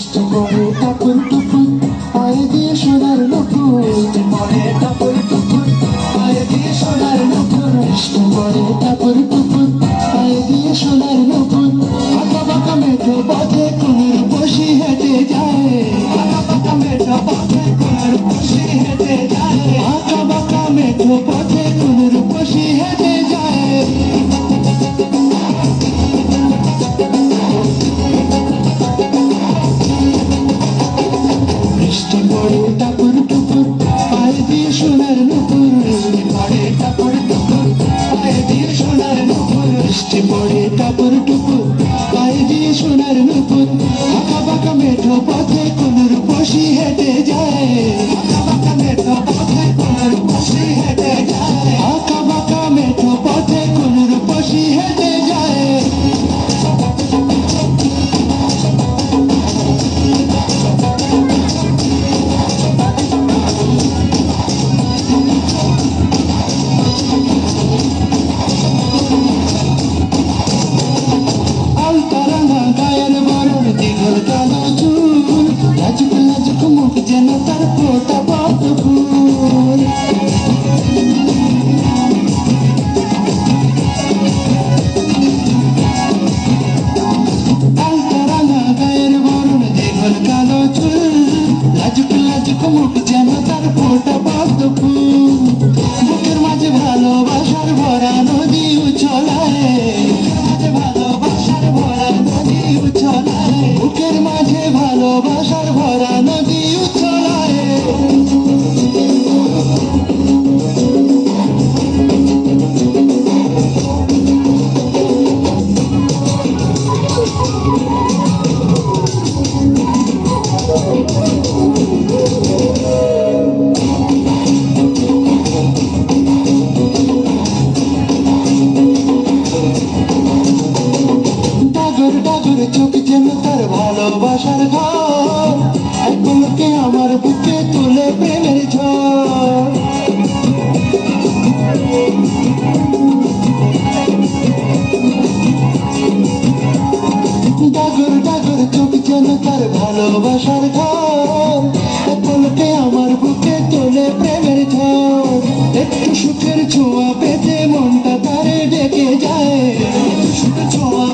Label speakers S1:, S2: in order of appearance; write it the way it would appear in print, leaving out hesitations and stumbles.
S1: বৃষ্টি পড়ে টাপুর টুপুর পায়ে দিয়ে সোনার নুপুর পড়ে টাপুর টুপুর পায়ে দিয়ে সোনার নুপুর বৃষ্টি পড়ে টাপুর টুপুর পায়ে দিয়ে সোনার নুপুর আঁকা বাঁকা মেঠো পথে কুমির বসি হেঁটে যায় আঁকা বাঁকা মেঠো পথে কুমির বসি হেঁটে যায় আঁকা বাঁকা মেঠো পথে কুমির বসি হেঁটে যায় বৃষ্টি পড়ে টাপুর টুপুর পায়ে দিয়ে সোনার নুপুর পড়ে টাপুর টুপুর পায়ে দিয়ে সোনার নুপুর বৃষ্টি পড়ে টাপুর টুপুর পায়ে দিয়ে সোনার নুপুর আঁকা বাঁকা মেঠো পথে কুমির বসি হেঁটে যায় আঁকা বাঁকা মেঠো পথে কুমির বসি হেঁটে যায় আঁকা বাঁকা মেঠো পথে কুমির বসি হেঁটে যায় যেন তার ফোটা পদ্ম ফুল আলতারাঙা গায়ের বরণ দীঘল কালো চুল লাজুক লাজুক মুখ যেন তার ফোটা পদ্ম ফুল বুকের মাঝে ভালোবাসার ভরা নদী উছলায় ভালোবাসার ভরা নদী উছলায় বুকের মাঝে ভালোবাসার ভরা নদী উছলায় চোখ যেন তার ভালোবাসার ঘর এক পলকে আমার বুকে তুলে প্রেমের ঝড় ডাগর ডাগর চোখ যেন তার ভালোবাসার ঘর এক পলকে আমার বুকে তুলে প্রেমের ঝড় একটু সুখের ছোঁয়া পেতে মনটা তারে ডেকে যায় একটু সুখের ছোঁয়া